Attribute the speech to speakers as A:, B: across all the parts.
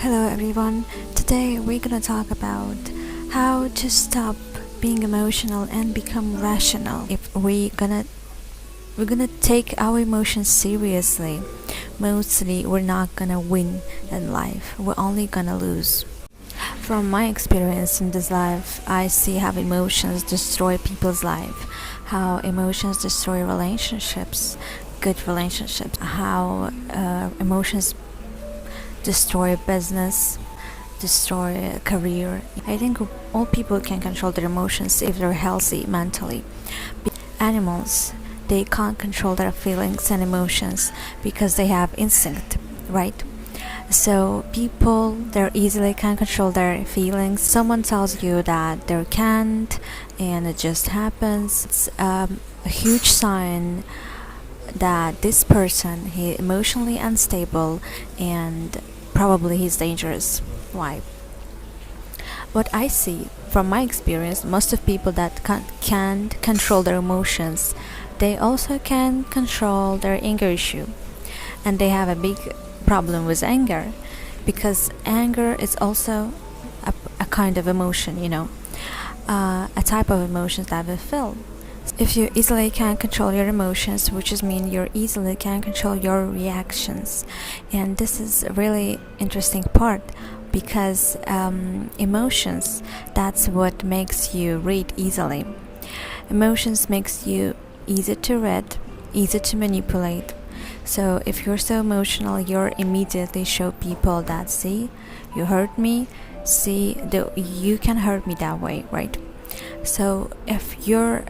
A: Hello everyone. Today we're gonna talk about how to stop being emotional and become rational. If we're gonna take our emotions seriously, mostly we're not gonna win in life. We're only gonna lose. From my experience in this life, I see how emotions destroy people's life, how emotions destroy relationships, good relationships, how emotions destroy business, destroy a career. I think all people can control their emotions if they're healthy mentally. Animals, they can't control their feelings and emotions because they have instinct, right? So people, they easily can control their feelings. Someone tells you that they can't and it just happens. It's a huge sign that this person, he emotionally unstable and probably he's dangerous. Why? What I see from my experience, most of people that can't control their emotions, they also can control their anger issue, and they have a big problem with anger because anger is also a kind of emotion, a type of emotions that we feel. If you easily can control your emotions, which is mean you easily can control your reactions, and this is a really interesting part because emotions, that's what makes you read easily. Emotions makes you easy to read, easy to manipulate. So if you're so emotional, you immediately show people that, see, you hurt me, see, you can hurt me that way, right? So if you're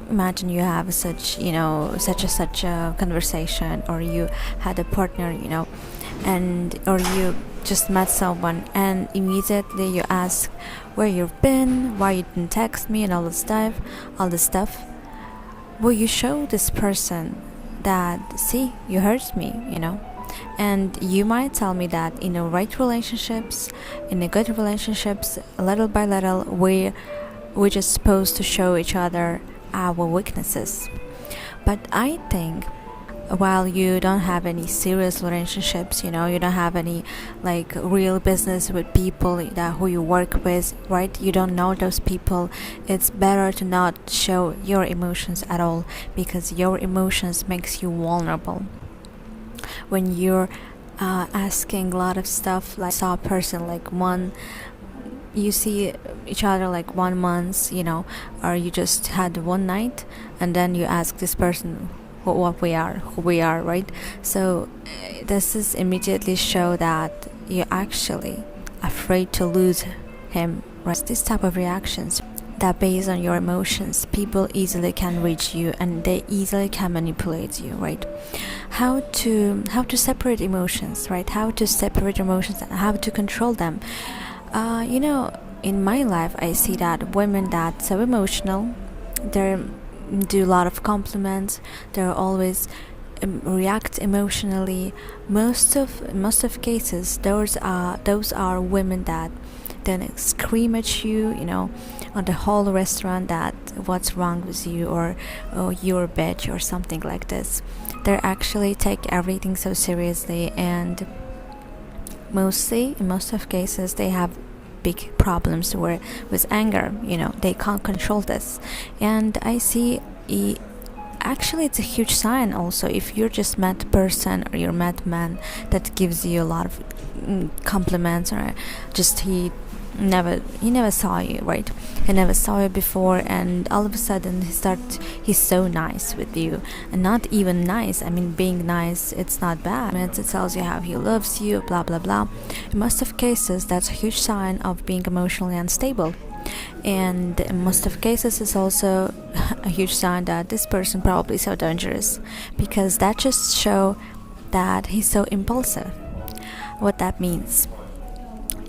A: imagine you have such a conversation, or you had a partner, and or you just met someone and immediately you ask where you've been, why you didn't text me, and all this stuff. Will you show this person that, see, you hurt me, and you might tell me that in the right relationships, in the good relationships, little by little we're just supposed to show each other our weaknesses. But I think while you don't have any serious relationships, you don't have any like real business with people that who you work with, right? You don't know those people. It's better to not show your emotions at all because your emotions makes you vulnerable. When you're asking a lot of stuff, like saw a person like you see each other like 1 month, or you just had one night, and then you ask this person who we are, right? So this is immediately show that you're actually afraid to lose him, right? This type of reactions that based on your emotions, people easily can reach you and they easily can manipulate you, right? How to separate emotions, right? How to separate emotions and how to control them. In my life, I see that women that so emotional, they do a lot of compliments. They're always react emotionally. Most of cases, those are women that then scream at you, on the whole restaurant that what's wrong with you, or oh, you're a bitch or something like this. They actually take everything so seriously, and mostly in most of cases they have big problems with anger. They can't control this, and I see actually it's a huge sign also if you're just met person or you're met man that gives you a lot of compliments, or just he never saw you, right? He never saw you before, and all of a sudden he's so nice with you. And not even nice, I mean, being nice, it's not bad. It tells you how he loves you, blah blah blah. In most of cases, that's a huge sign of being emotionally unstable, and in most of cases it's also a huge sign that this person probably so dangerous, because that just show that he's so impulsive. What that means: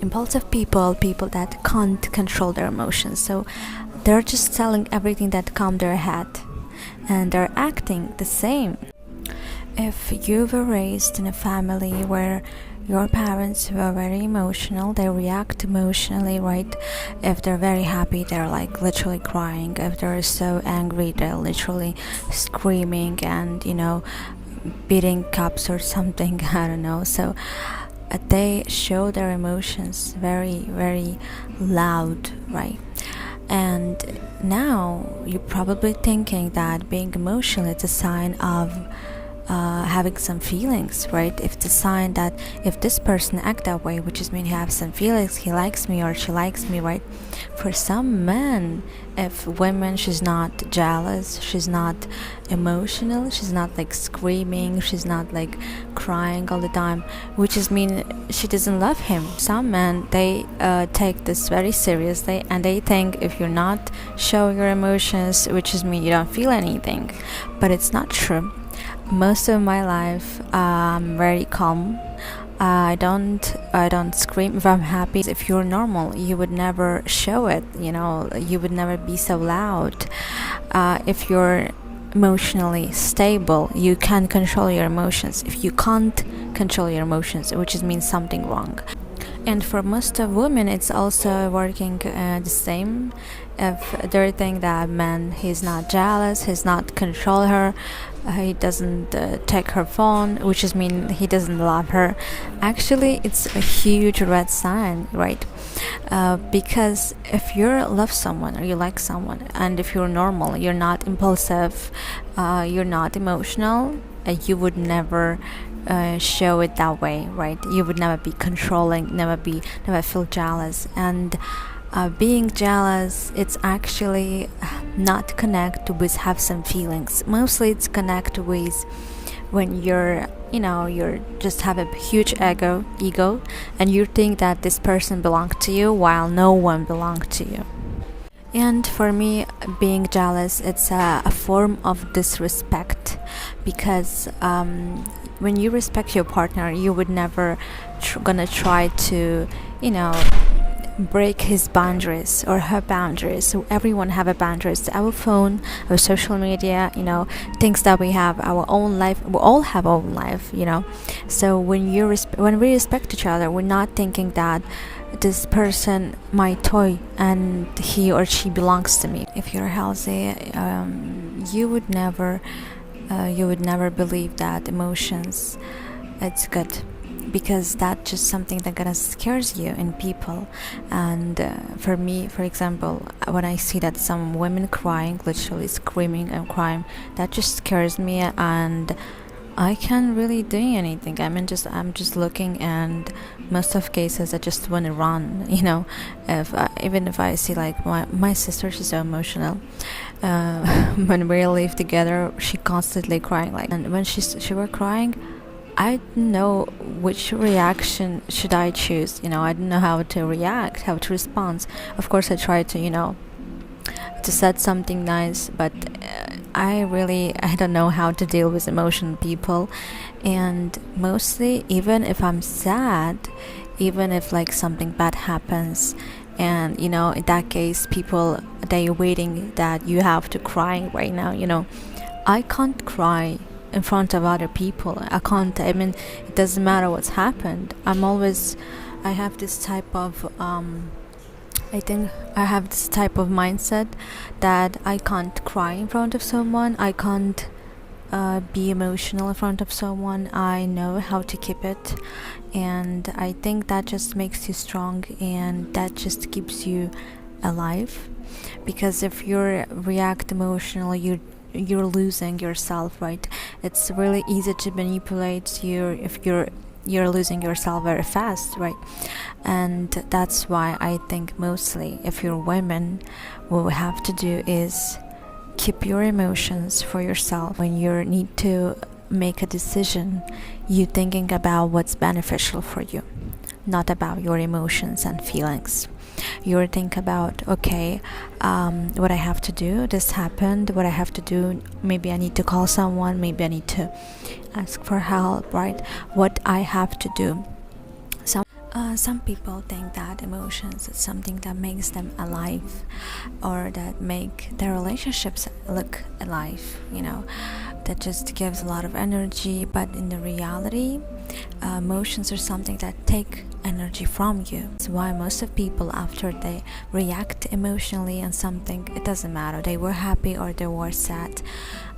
A: impulsive people that can't control their emotions, so they're just telling everything that comes their head, and they're acting the same. If you were raised in a family where your parents were very emotional, they react emotionally, right? If they're very happy, they're like literally crying. If they're so angry, they're literally screaming and beating cups or something. I don't know. So they show their emotions very, very loud, right? And now you're probably thinking that being emotional is a sign of having some feelings, right? If it's a sign that if this person act that way, which is mean he has some feelings, he likes me or she likes me, right? For some men, if women, she's not jealous, she's not emotional, she's not like screaming, she's not like crying all the time, which is mean she doesn't love him. Some men, they take this very seriously, and they think if you're not showing your emotions, which is mean you don't feel anything. But it's not true. Most of my life, I'm very calm. I don't scream if I'm happy. If you're normal, you would never show it. You would never be so loud. If you're emotionally stable, you can control your emotions. If you can't control your emotions, which means something wrong. And for most of women, it's also working the same. If they think that man, he's not jealous, he's not control her, he doesn't take her phone, which is mean he doesn't love her. Actually, it's a huge red sign, right? Because if you love someone or you like someone, and if you're normal, you're not impulsive, you're not emotional, you would never show it that way, right? You would never be controlling, never feel jealous. And being jealous, it's actually not connect with have some feelings. Mostly it's connect with when you're just have a huge ego, and you think that this person belongs to you while no one belongs to you. And for me, being jealous, it's a form of disrespect, because when you respect your partner, you would never gonna try to break his boundaries or her boundaries. So everyone have a boundaries. Our phone, our social media, things that we have, our own life. We all have our own life, So when we respect each other, we're not thinking that this person my toy and he or she belongs to me. If you're healthy, you would never believe that emotions it's good, because that's just something that gonna scares you in people. And for me, for example, when I see that some women crying, literally screaming and crying, that just scares me, and I can't really do anything. I'm just looking, and most of cases I just want to run. Even if I see like my sister, she's so emotional. When we live together, she constantly crying. And when she were crying, I didn't know which reaction should I choose. I didn't know how to react, how to respond. Of course, I tried to said something nice, but I don't know how to deal with emotional people. And mostly, even if I'm sad, even if like something bad happens, and in that case, people, they waiting that you have to cry right now. I can't cry in front of other people. I can't. It doesn't matter what's happened. I have this type of I think I have this type of mindset that I can't cry in front of someone. I can't be emotional in front of someone. I know how to keep it, and I think that just makes you strong, and that just keeps you alive. Because if you react emotionally, you're losing yourself, right? It's really easy to manipulate you if you're losing yourself very fast, right? And that's why I think mostly if you're women, what we have to do is keep your emotions for yourself. When you need to make a decision, you thinking about what's beneficial for you, not about your emotions and feelings. You think about, okay, what I have to do, this happened, what I have to do, maybe I need to call someone, maybe I need to ask for help, right? What I have to do. Some people think that emotions is something that makes them alive, or that make their relationships look alive, that just gives a lot of energy. But in the reality, emotions are something that take energy from you. That's why most of people, after they react emotionally on something, it doesn't matter, they were happy or they were sad,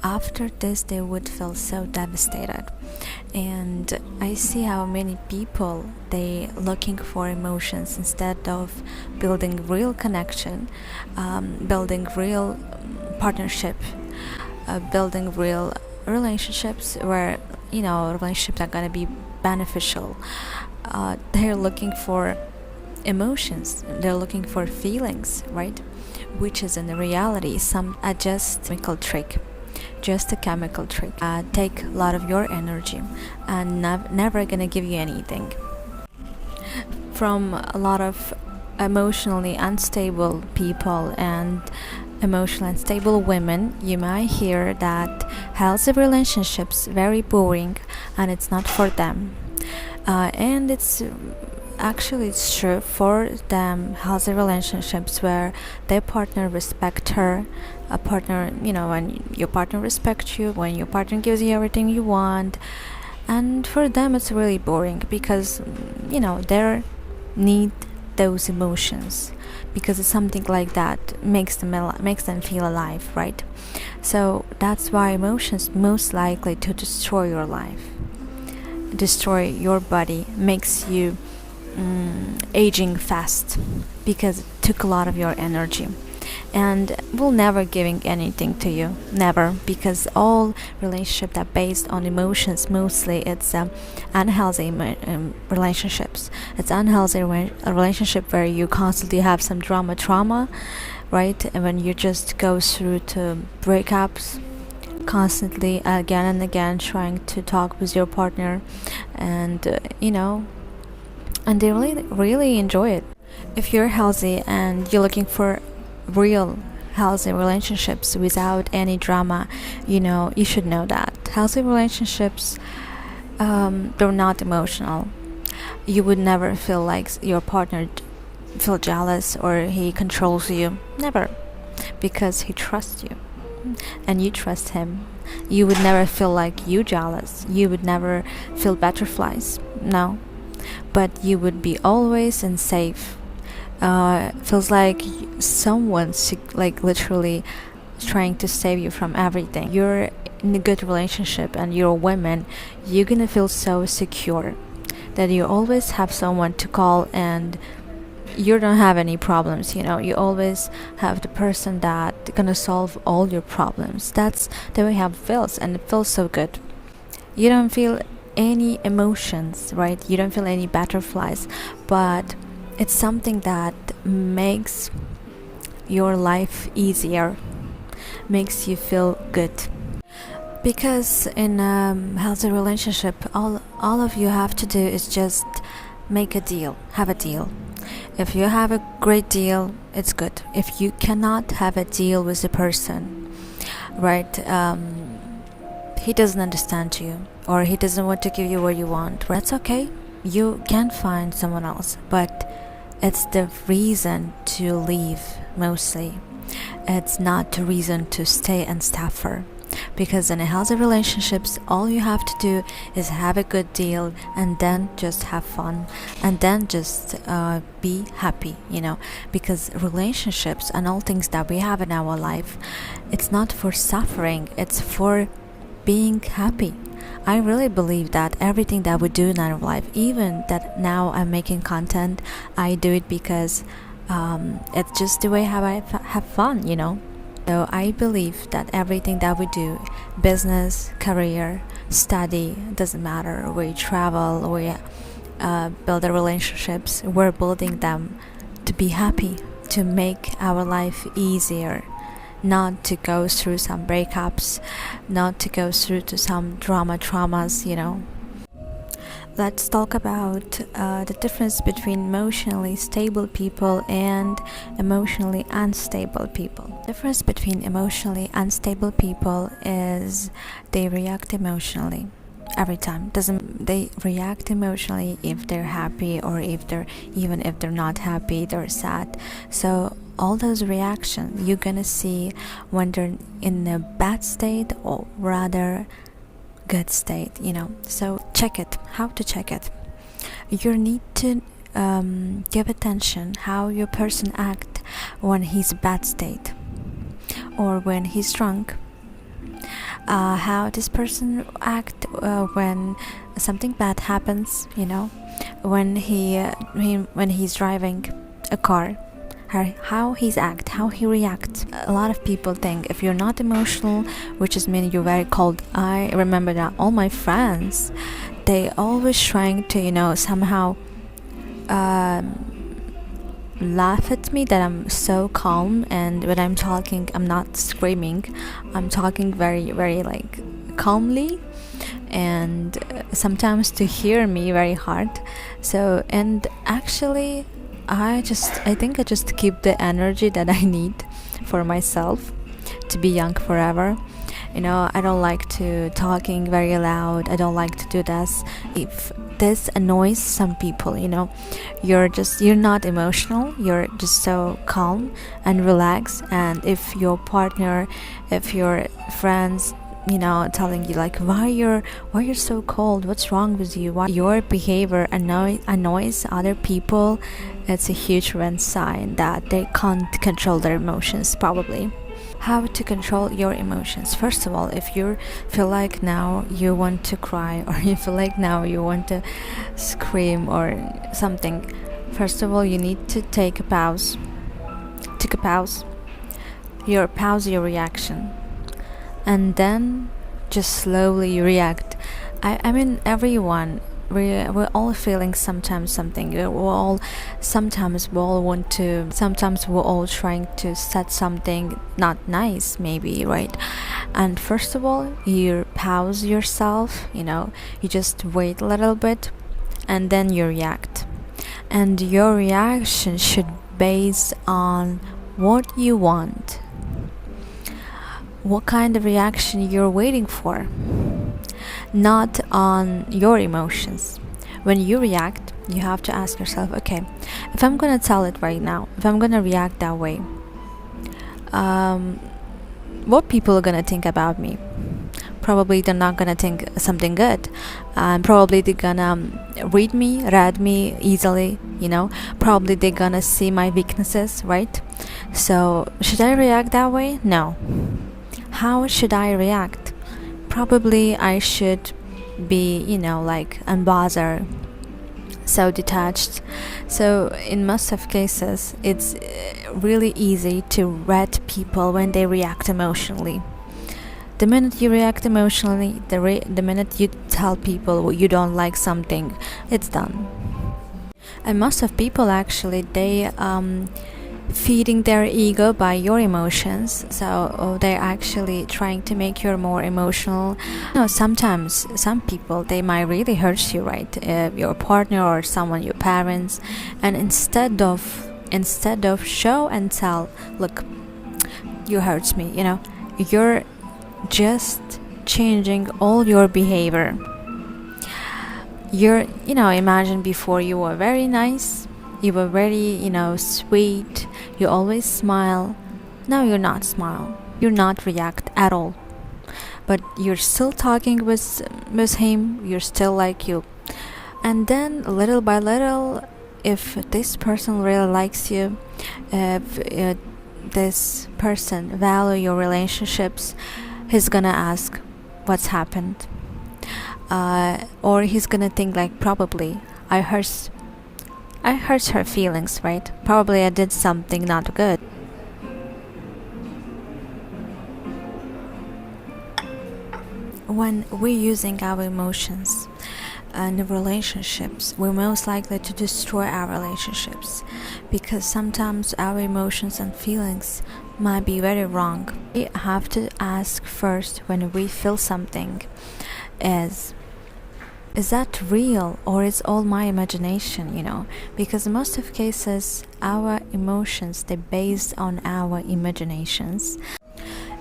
A: after this they would feel so devastated. And I see how many people, they looking for emotions instead of building real connection, building real partnership, building real relationships where relationships are gonna be beneficial. They're looking for emotions, they're looking for feelings, right? Which is in reality just chemical trick, just a chemical trick. Take a lot of your energy and never gonna give you anything. From a lot of emotionally unstable people and emotionally unstable women, you might hear that healthy relationships very boring and it's not for them. And it's true for them. Healthy relationships where their partner respect her, a partner, when your partner respects you, when your partner gives you everything you want. And for them it's really boring because they need those emotions, because it's something like that makes them feel alive, right? So that's why emotions most likely to destroy your life, destroy your body, makes you aging fast, because it took a lot of your energy and will never giving anything to you, never, because all relationships are based on emotions. Mostly it's unhealthy relationships. It's unhealthy a relationship where you constantly have some trauma, right? And when you just go through to breakups constantly, again and again, trying to talk with your partner, and and they really enjoy it. If you're healthy and you're looking for real healthy relationships without any drama, you should know that healthy relationships, they're not emotional. You would never feel like your partner feel jealous or he controls you, never, because he trusts you and you trust him. You would never feel like you jealous, you would never feel butterflies, no, but you would be always in safe. Feels like someone's like literally trying to save you from everything. You're in a good relationship and you're a woman, you're gonna feel so secure that you always have someone to call and you don't have any problems. You always have the person that gonna solve all your problems. That's the way how it feels, and it feels so good. You don't feel any emotions, right? You don't feel any butterflies, but it's something that makes your life easier, makes you feel good. Because in a healthy relationship, all of you have to do is just make a deal, have a deal. If you have a great deal, it's good. If you cannot have a deal with the person, right, he doesn't understand you or he doesn't want to give you what you want, that's okay. You can find someone else, but it's the reason to leave mostly. It's not the reason to stay and suffer. Because in a healthy relationships, all you have to do is have a good deal and then just have fun and then just be happy, because relationships and all things that we have in our life, it's not for suffering, it's for being happy. I really believe that everything that we do in our life, even that now I'm making content, I do it because it's just the way how I have fun, So I believe that everything that we do, business, career, study, doesn't matter, we travel, we build our relationships, we're building them to be happy, to make our life easier, not to go through some breakups, not to go through to some traumas. Let's talk about the difference between emotionally stable people and emotionally unstable people. The difference between emotionally unstable people is they react emotionally every time. They react emotionally if they're happy or even if they're not happy, they're sad. So all those reactions you're gonna see when they're in a bad state or rather good state. So check it. How to check it? You need to give attention how your person act when he's bad state or when he's drunk, how this person act when something bad happens, when when he's driving a car, how he's act, how he reacts. A lot of people think if you're not emotional, which is mean you're very cold. I remember that all my friends, they always trying to somehow laugh at me that I'm so calm, and when I'm talking I'm not screaming, I'm talking very very like calmly, and sometimes to hear me very hard. So, and actually I think I just keep the energy that I need for myself to be young forever. I don't like to talking very loud. I don't like to do this. If this annoys some people, you're not emotional. You're just so calm and relaxed. And if your partner, if your friends, telling you like why you're so cold, what's wrong with you, why your behavior annoys other people, it's a huge red sign that they can't control their emotions probably. How to control your emotions? First of all, if you feel like now you want to cry, or you feel like now you want to scream or something, first of all you need to take a pause. Pause your reaction, and then just slowly react. I mean, everyone, we're all feeling sometimes something. We're all trying to set something not nice, maybe, right? And first of all, you pause yourself. You just wait a little bit, and then you react. And your reaction should base on what you want. What kind of reaction you're waiting for, not on your emotions. When you react, you have to ask yourself, okay, if I'm gonna tell it right now, if I'm gonna react that way, what people are gonna think about me? Probably they're not gonna think something good, and probably they're gonna read me easily. Probably they're gonna see my weaknesses, right? So should I react that way? No. How should I react? Probably I should be, like unbothered, so detached. So in most of cases, it's really easy to read people when they react emotionally. The minute you react emotionally, the minute you tell people you don't like something, it's done. And most of people actually, they feeding their ego by your emotions, so they're actually trying to make you more emotional. Sometimes some people, they might really hurt you, right? Your partner or someone, your parents, and instead of show and tell, look, you hurt me, you're just changing all your behavior. Imagine before you were very nice, you were very, sweet, you always smile. Now you're not smile. You're not react at all. But you're still talking with him, you're still like you. And then little by little, if this person really likes you, if this person value your relationships, he's gonna ask what's happened. Or he's gonna think like, probably I hurt her feelings, right? Probably I did something not good. When we're using our emotions in relationships, we're most likely to destroy our relationships, because sometimes our emotions and feelings might be very wrong. We have to ask first, when we feel something, is that real, or is all my imagination? Because in most of cases our emotions, they're based on our imaginations.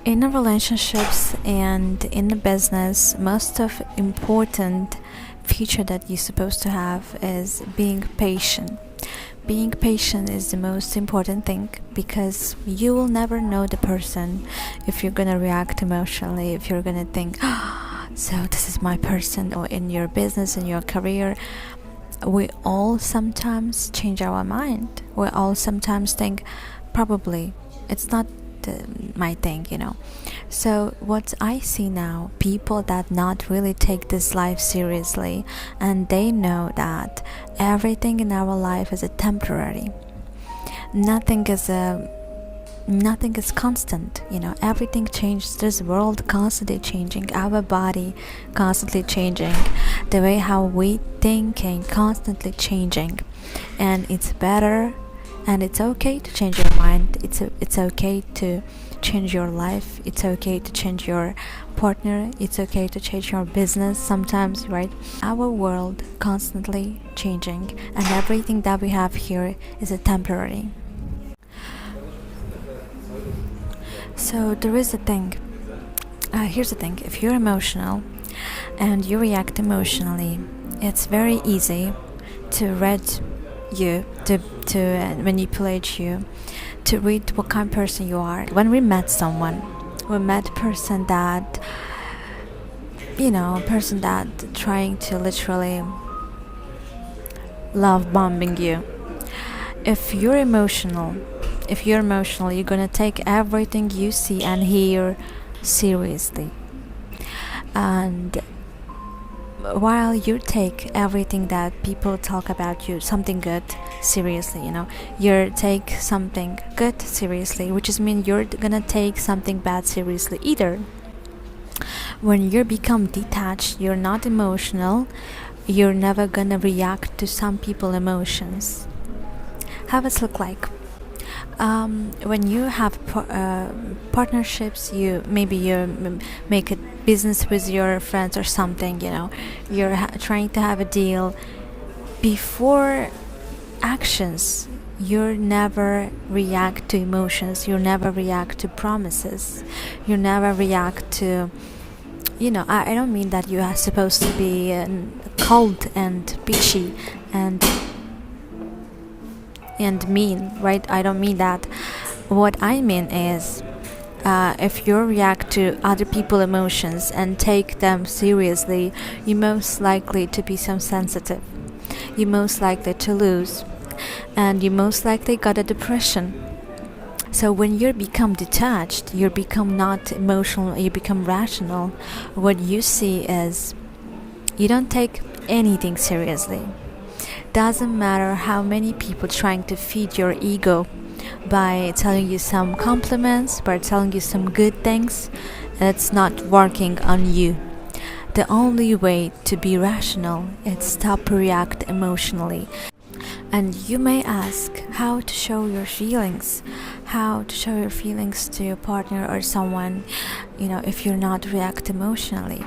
A: In the relationships and in the business, most of important feature that you're supposed to have is being patient. Being patient is the most important thing, because you will never know the person if you're gonna react emotionally, if you're gonna think, so this is my person. Or in your business, in your career, we all sometimes change our mind. We all sometimes think, probably it's not my thing, So what I see now, people that not really take this life seriously, and they know that everything in our life is a temporary. Nothing is a nothing is constant, everything changes. This world constantly changing, our body constantly changing, the way how we thinking constantly changing, and it's better, and it's okay to change your mind. It's okay to change your life. It's okay to change your partner. It's okay to change your business sometimes, right? Our world constantly changing, and everything that we have here is a temporary. So there is a thing. Here's the thing: if you're emotional and you react emotionally, it's very easy to read you, to manipulate you, to read what kind of person you are. When we met someone, we met a person that, person that trying to literally love bombing you. If you're emotional, you're gonna take everything you see and hear seriously. And while you take everything that people talk about you, something good, seriously, you take something good seriously, which is mean you're gonna take something bad seriously either. When you become detached, you're not emotional, you're never gonna react to some people emotions. How does it look like? When you have partnerships, you make a business with your friends or something, you're trying to have a deal. Before actions, you never react to emotions, you never react to promises, you never react to, I don't mean that you are supposed to be cold and bitchy and mean, right? I don't mean that. What I mean is, if you react to other people's emotions and take them seriously, you're most likely to be some sensitive. You're most likely to lose, and you most likely got a depression. So when you become detached, you become not emotional, you become rational. What you see is you don't take anything seriously. Doesn't matter how many people trying to feed your ego by telling you some compliments, by telling you some good things, it's not working on you. The only way to be rational is stop react emotionally. And you may ask how to show your feelings, to your partner or someone, if you're not react emotionally.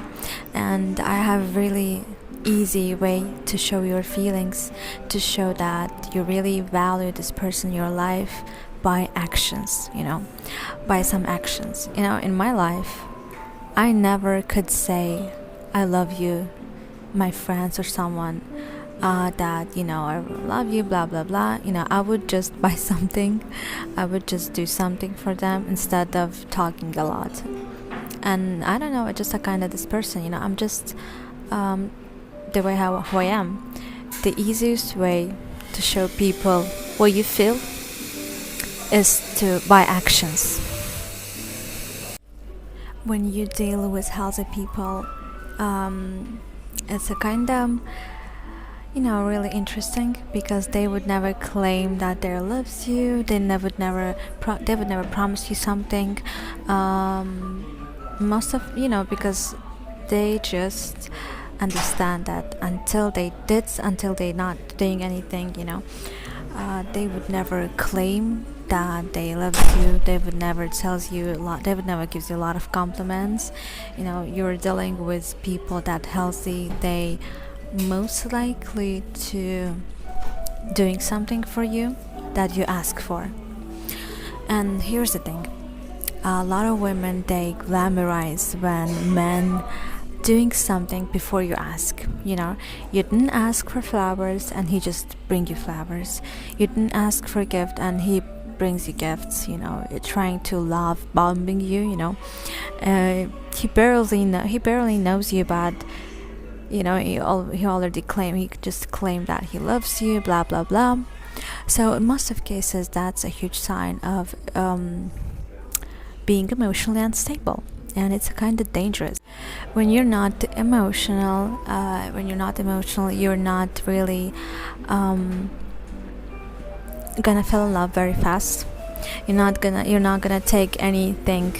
A: And I have really easy way to show your feelings, to show that you really value this person in your life by actions, by some actions. In my life, I never could say I love you, my friends or someone, that I love you, blah blah blah. I would just buy something, I would just do something for them instead of talking a lot. And I don't know, I'm just a kind of this person. I'm just the way how I am. The easiest way to show people what you feel is to by actions. When you deal with healthy people, it's a kind of really interesting, because they would never claim that they loves you. They would never promise you something. Most of because they just understand that until they not doing anything, they would never claim that they love you. They would never tells you a lot. They would never gives you a lot of compliments. You're dealing with people that healthy. They most likely to doing something for you that you ask for. And here's the thing: a lot of women, they glamorize when men doing something before you ask. You didn't ask for flowers and he just bring you flowers. You didn't ask for a gift and he brings you gifts. Trying to love bombing you. He barely knows you, but he already he just claimed that he loves you, blah blah blah. So in most of cases, that's a huge sign of being emotionally unstable, and it's kind of dangerous. When you're not emotional, you're not really gonna fall in love very fast. You're not gonna take anything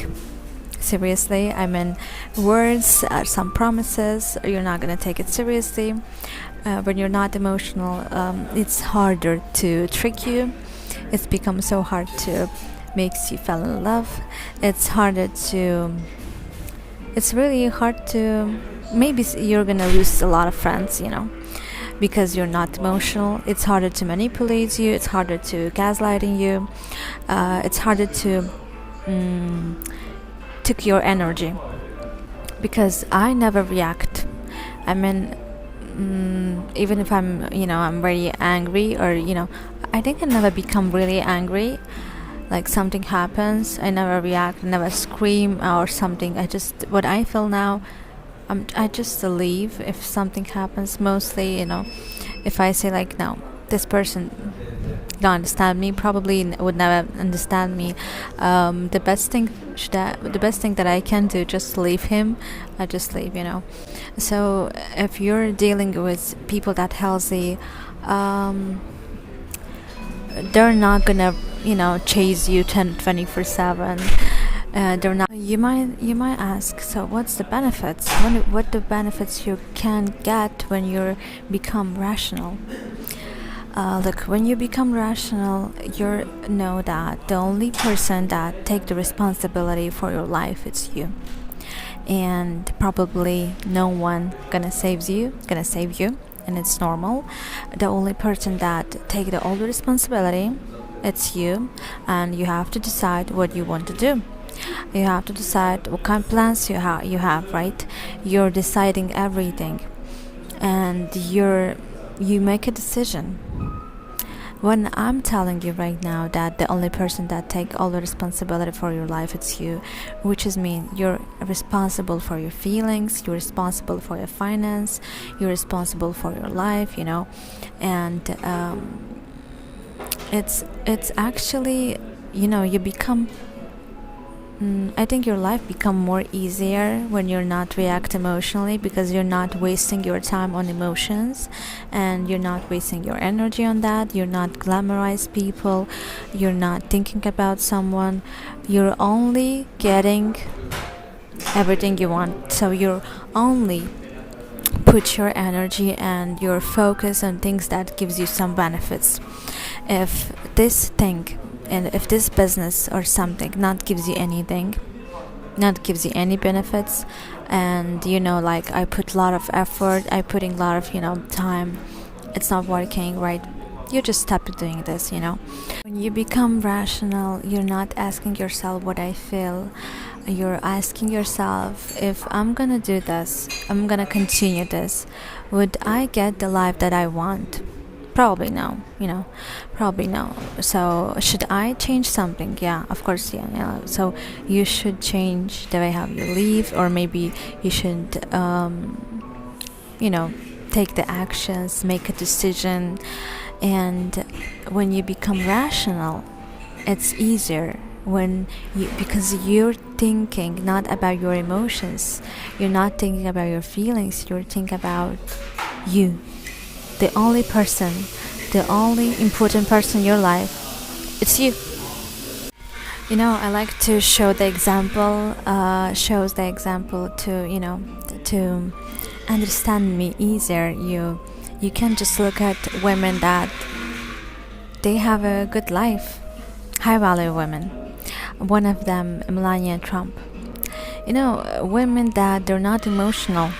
A: seriously. I mean, words, some promises, you're not gonna take it seriously. When you're not emotional, it's harder to trick you. It's become so hard to makes you fall in love. It's really hard to, maybe you're gonna lose a lot of friends, because you're not emotional. It's harder to manipulate you. It's harder to gaslighting you. It's harder to take your energy, because I never react. I mean, even if I'm very angry, or I think I never become really angry. Like something happens, I never react, never scream or something. What I feel now, I just leave if something happens. Mostly, if I say like, no, this person don't understand me, probably would never understand me. The best thing that I can do, just leave him. I just leave. So if you're dealing with people that healthy, they're not gonna chase you 24/7. They're not. You might ask, so what's the benefits? What the benefits you can get when you become rational? Look, when you become rational, you know that the only person that take the responsibility for your life, it's you, and probably no one gonna save you, and it's normal. The only person that take all the responsibility, it's you, and you have to decide what you want to do. You have to decide what kind of plans you have, right? You're deciding everything, and you make a decision. When I'm telling you right now that the only person that take all the responsibility for your life, it's you, which is mean you're responsible for your feelings, you're responsible for your finance, you're responsible for your life, and it's actually, you become, I think your life become more easier when you're not react emotionally, because you're not wasting your time on emotions, and you're not wasting your energy on that. You're not glamorize people, you're not thinking about someone, you're only getting everything you want. So you're only put your energy and your focus on things that gives you some benefits. If this thing, and if this business or something not gives you anything, not gives you any benefits, and like I put a lot of effort, I putting a lot of time, it's not working, right? You just stop doing this. When you become rational, you're not asking yourself what I feel. You're asking yourself, if I'm gonna do this, I'm gonna continue this, would I get the life that I want? Probably no, probably no. So should I change something? Yeah, of course, yeah. So you should change the way how you live, or maybe you should take the actions, make a decision. And when you become rational, it's easier, because you're thinking not about your emotions, you're not thinking about your feelings, you're thinking about you. The only important person in your life, it's you. I like to shows the example to understand me easier. You can just look at women that they have a good life, high value women. One of them, Melania Trump. Women that they're not emotional,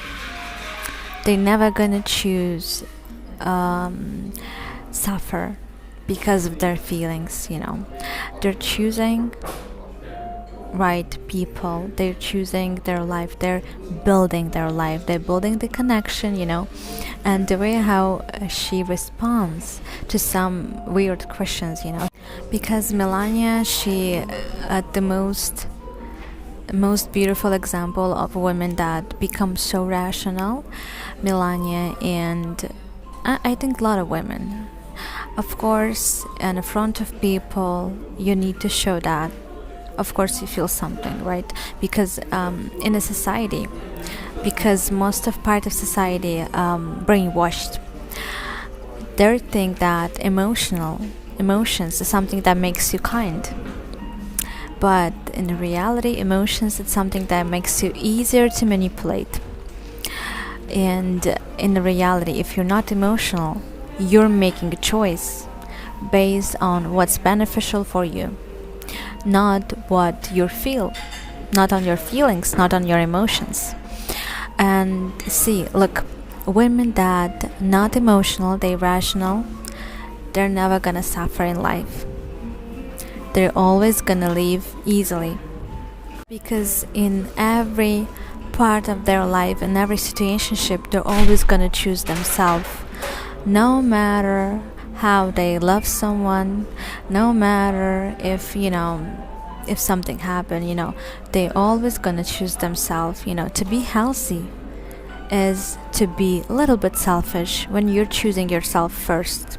A: they're never gonna choose suffer because of their feelings. They're choosing right people, they're choosing their life, they're building their life, they're building the connection, and the way how she responds to some weird questions, because Melania, she at the most most beautiful example of women that become so rational, Melania, and I think a lot of women. Of course, in front of people, you need to show that. Of course, you feel something, right? Because in a society, because most of part of society brainwashed, they think that emotions is something that makes you kind. But in reality, emotions is something that makes you easier to manipulate. And in reality, if you're not emotional, you're making a choice based on what's beneficial for you, not what you feel, not on your feelings, not on your emotions. And see, look, women that not emotional, they rational, they're never gonna suffer in life. They're always gonna live easily. Because in every part of their life, in every situationship, they're always gonna choose themselves. No matter how they love someone, no matter if, if something happened, they always gonna choose themselves. To be healthy is to be a little bit selfish when you're choosing yourself first.